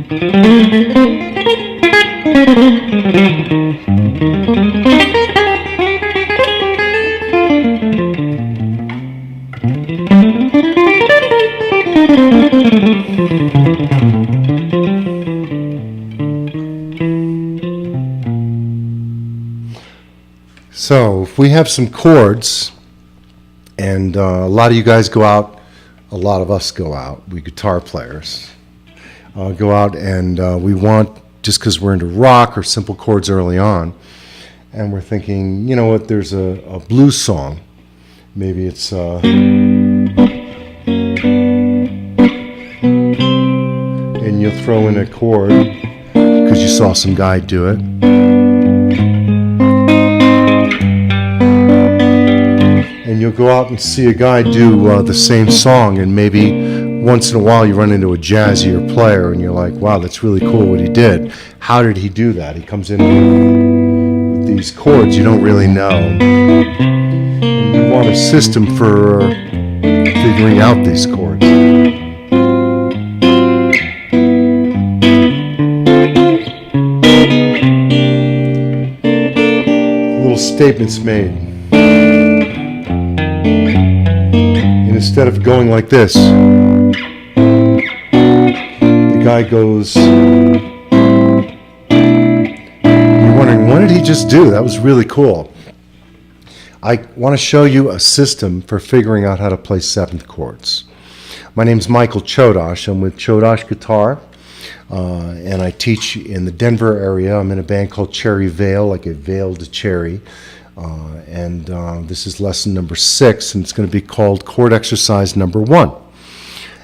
So if we have some chords, and a lot of you guys go out, a lot of us go out, we guitar players, go out and we want, just because we're into rock or simple chords early on, and we're thinking, you know what, there's a blues song. Maybe it's and you'll throw in a chord because you saw some guy do it. And you'll go out and see a guy do the same song, and maybe once in a while you run into a jazzier player and you're like, wow, that's really cool what he did. How did he do that? He comes in with these chords you don't really know. And you want a system for figuring out these chords. Little statements made. Instead of going like this, the guy goes, you're wondering, what did he just do? That was really cool. I want to show you a system for figuring out how to play seventh chords. My name's Michael Chodosh. I'm with Chodosh Guitar, and I teach in the Denver area. I'm in a band called Cherry Vale, like a veiled cherry. This is lesson number 6, and it's going to be called Chord Exercise number 1.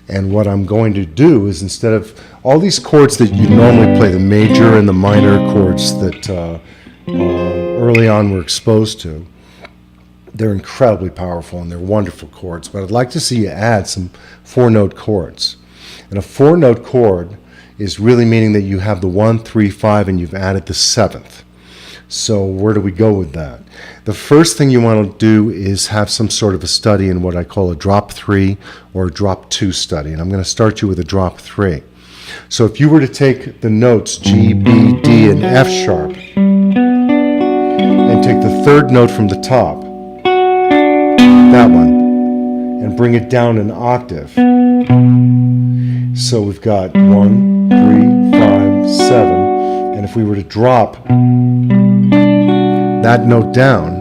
And what I'm going to do is, instead of all these chords that you normally play, the major and the minor chords that early on we're exposed to, they're incredibly powerful and they're wonderful chords. But I'd like to see you add some 4-note chords. And a 4-note chord is really meaning that you have the 1, 3, 5, and you've added the 7th. So where do we go with that? The first thing you want to do is have some sort of a study in what I call a drop 3 or a drop 2 study. And I'm going to start you with a drop 3. So if you were to take the notes G, B, D, and F sharp and take the 3rd note from the top, that one, and bring it down an octave. So we've got 1, 3, 5, 7. And if we were to drop that note down,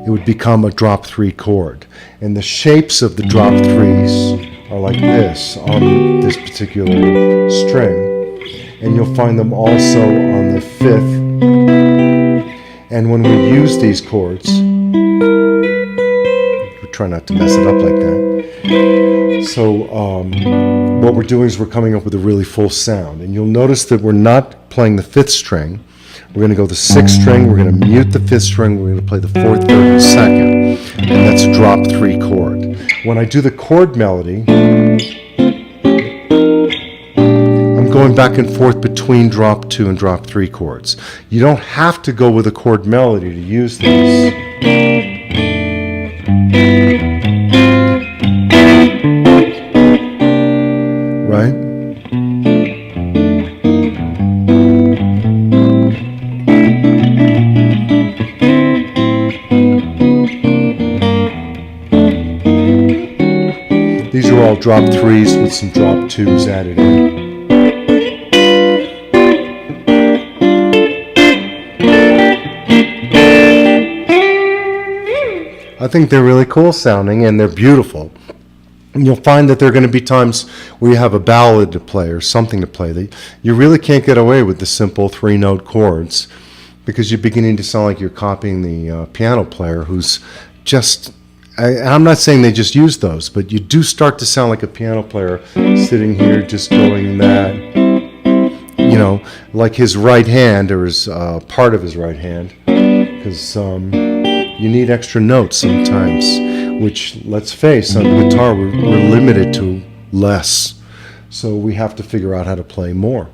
it would become a drop 3 chord. And the shapes of the drop 3s are like this on this particular string. And you'll find them also on the 5th. And when we use these chords, we try not to mess it up like that. So what we're doing is we're coming up with a really full sound. And you'll notice that we're not playing the 5th string. We're going to go the 6th string, we're going to mute the 5th string, we're going to play the 4th, 3rd, and 2nd, and that's a drop 3 chord. When I do the chord melody, I'm going back and forth between drop 2 and drop 3 chords. You don't have to go with a chord melody to use this. Right? These are all drop 3s with some drop 2s added in. I think they're really cool sounding and they're beautiful. And you'll find that there are going to be times where you have a ballad to play or something to play that you really can't get away with the simple 3-note chords, because you're beginning to sound like you're copying the piano player who's just... I'm not saying they just use those, but you do start to sound like a piano player sitting here just going that, you know, like his right hand, or his part of his right hand, because you need extra notes sometimes, which, let's face, on the guitar we're limited to less, so we have to figure out how to play more.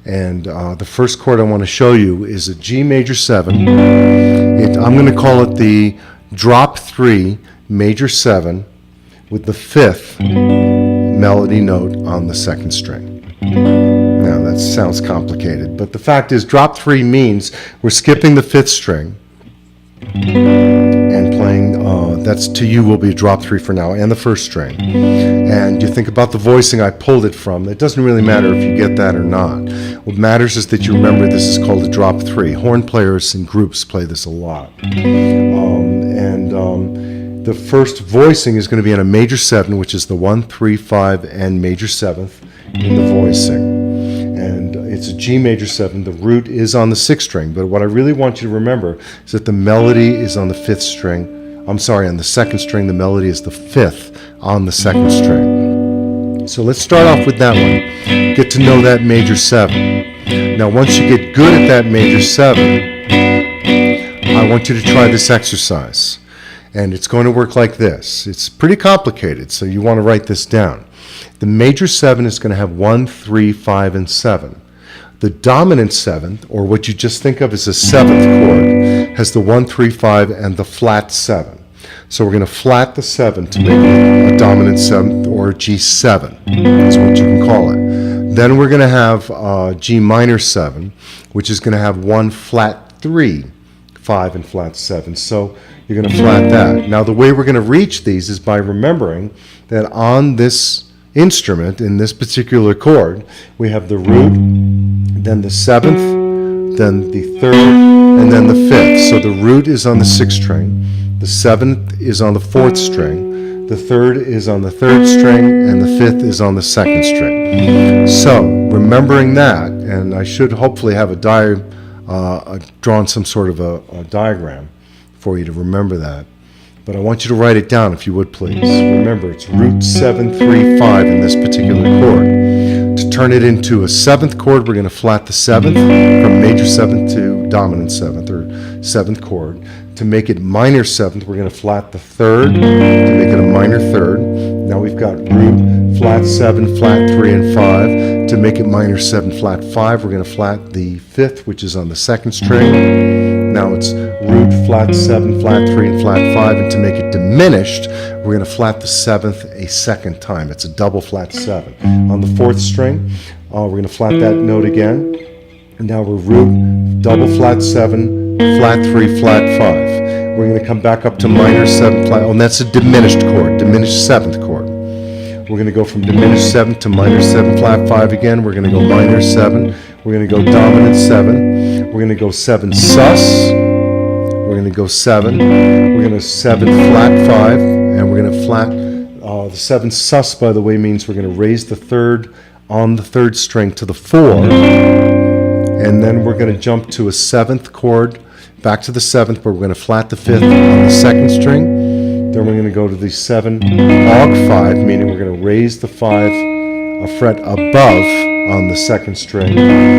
And the first chord I want to show you is a G major 7. I'm going to call it the drop 3 major 7 with the 5th melody note on the 2nd string. Now Now that sounds complicated, but the fact is drop 3 means we're skipping the 5th string and playing, that's to you will be a drop 3 for now, and the 1st string. And you think about the voicing I pulled it from. It doesn't really matter if you get that or not. What matters is that you remember this is called a drop 3. Horn players and groups play this a lot. The first voicing is going to be on a major 7, which is the 1, 3, 5, and major 7th in the voicing. And it's a G major 7. The root is on the 6th string, but what I really want you to remember is that the melody is on the 5th string. I'm sorry, on the 2nd string. The melody is the 5th on the 2nd string. So let's start off with that one. Get to know that major 7. Now once you get good at that major 7, I want you to try this exercise. And it's going to work like this. It's pretty complicated, so you want to write this down. The major 7 is going to have 1, 3, 5, and 7. The dominant 7th, or what you just think of as a 7th chord, has the 1, 3, 5, and the flat 7. So we're going to flat the 7 to make it a dominant 7th, or a G7, is what you can call it. Then we're going to have G minor 7, which is going to have 1 flat 3, 5, and flat 7. So you're going to flat that. Now the way we're going to reach these is by remembering that on this instrument, in this particular chord, we have the root, then the 7th, then the 3rd, and then the 5th. So the root is on the 6th string, the 7th is on the 4th string, the 3rd is on the 3rd string, and the 5th is on the 2nd string. So remembering that, and I should hopefully have drawn some sort of a diagram for you to remember that. But I want you to write it down if you would please. Remember, it's root 7, 3, 5 in this particular chord. To turn it into a 7th chord, we're going to flat the 7th from major 7th to dominant 7th, or 7th chord. To make it minor 7th, we're going to flat the 3rd to make it a minor 3rd. Now we've got root, flat 7, flat 3, and 5. To make it minor 7, flat 5, we're going to flat the 5th, which is on the 2nd string. Now it's root, flat 7, flat 3, and flat 5. And to make it diminished, we're going to flat the 7th a second time. It's a double flat 7. On the 4th string, we're going to flat that note again. And now we're root, double flat 7, flat 3, flat 5. We're going to come back up to minor 7, flat, and that's a diminished chord, diminished 7th chord. We're going to go from diminished 7 to minor 7, flat 5 again. We're going to go minor 7. We're going to go dominant 7. We're going to go 7 sus. We're going to go 7. We're going to 7 flat 5. And we're going to flat, the 7 sus, by the way, means we're going to raise the 3rd on the 3rd string to the 4. And then we're going to jump to a 7th chord, back to the 7th, but we're going to flat the 5th on the 2nd string. Then we're going to go to the 7 aug 5, meaning we're going to raise the 5 a fret above on the 2nd string.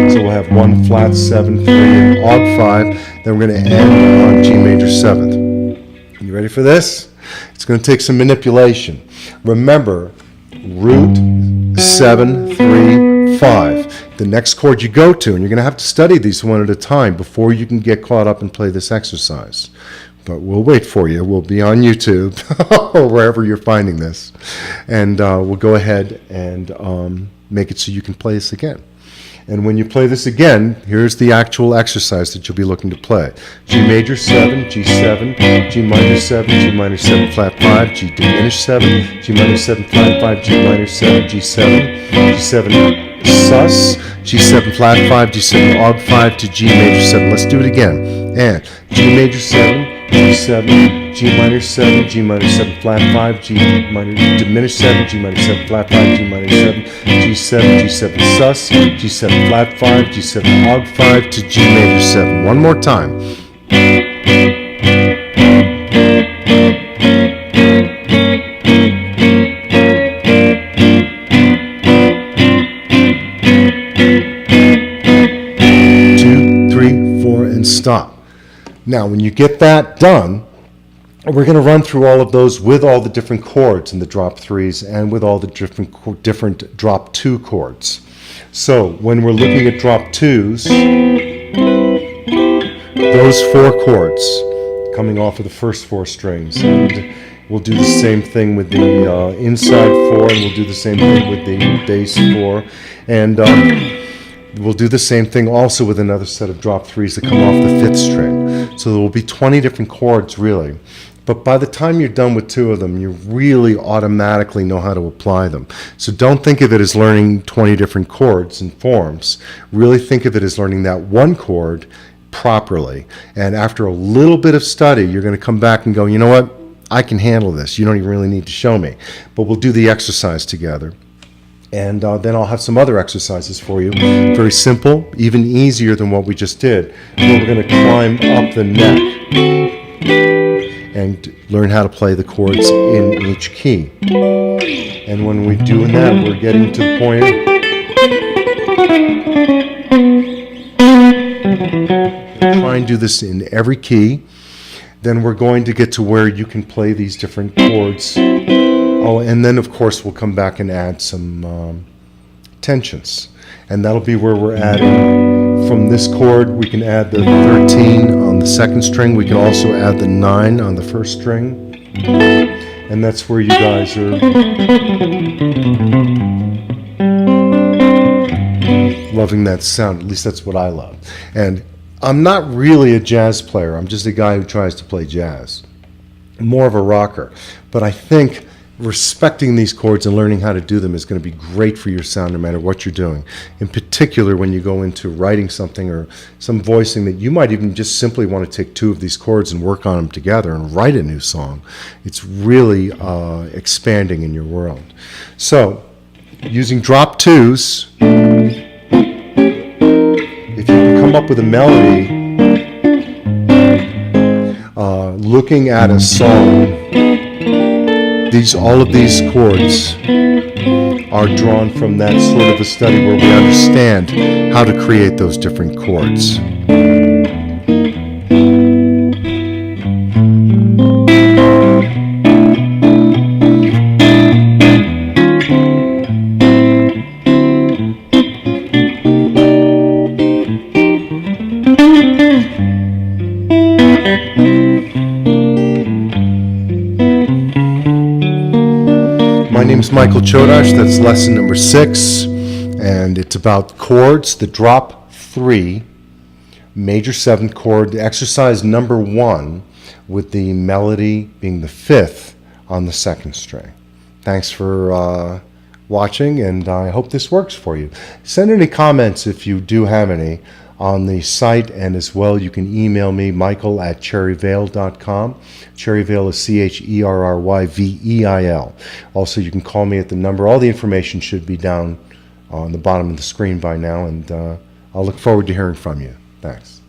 So we'll have 1 flat 7, 3, and aug 5. Then we're going to end on G major 7th. You ready for this? It's going to take some manipulation. Remember, root 7, 3, 5. The next chord you go to, and you're going to have to study these one at a time before you can get caught up and play this exercise. But we'll wait for you. We'll be on YouTube or wherever you're finding this. And we'll go ahead and make it so you can play this again. And when you play this again, here's the actual exercise that you'll be looking to play. G major 7, G7, G minor 7, G minor 7, flat 5, G diminished 7, G minor 7, flat 5, G minor 7, G7, G7 sus, G7 flat 5, G7 aug 5 to G major 7. Let's do it again. And G major 7, G7, G minor 7, G minor 7 flat 5, G minor diminished 7, G minor 7 flat 5, G minor 7, G7, G7 sus, G7 flat 5, G7 aug 5 to G major 7. One more time. 2, 3, 4, and stop. Now, when you get that done, we're going to run through all of those with all the different chords in the drop 3s and with all the different drop 2 chords. So, when we're looking at drop 2s, those 4 chords coming off of the first 4 strings. And we'll do the same thing with the inside 4, and we'll do the same thing with the bass 4. And We'll do the same thing also with another set of drop threes that come off the 5th string. So there will be 20 different chords really. But by the time you're done with 2 of them, you really automatically know how to apply them. So don't think of it as learning 20 different chords and forms. Really think of it as learning that one chord properly. And after a little bit of study, you're going to come back and go, you know what? I can handle this. You don't even really need to show me. But we'll do the exercise together. And then I'll have some other exercises for you. Very simple, even easier than what we just did. Where we're going to climb up the neck and learn how to play the chords in each key. And when we're doing that, we're getting to the point. Try and do this in every key. Then we're going to get to where you can play these different chords. Oh, and then of course we'll come back and add some tensions. And that'll be where we're adding from this chord. We can add the 13 on the 2nd string. We can also add the 9 on the 1st string. And that's where you guys are loving that sound. At least that's what I love. And I'm not really a jazz player. I'm just a guy who tries to play jazz. I'm more of a rocker. But I think respecting these chords and learning how to do them is going to be great for your sound no matter what you're doing. In particular, when you go into writing something or some voicing that you might even just simply want to take 2 of these chords and work on them together and write a new song. It's really expanding in your world. So, using drop 2s, if you can come up with a melody, looking at a song, all of these chords are drawn from that sort of a study where we understand how to create those different chords. My name is Michael Chodosh. That's lesson number 6, and it's about chords, the drop 3, major 7th chord, exercise number 1, with the melody being the 5th on the 2nd string. Thanks for watching, and I hope this works for you. Send any comments if you do have any on the site, and as well you can email me, michael@cherryveil.com. Cherryveil is Cherryveil. Also, you can call me at the number. All the information should be down on the bottom of the screen by now, and I'll look forward to hearing from you. Thanks.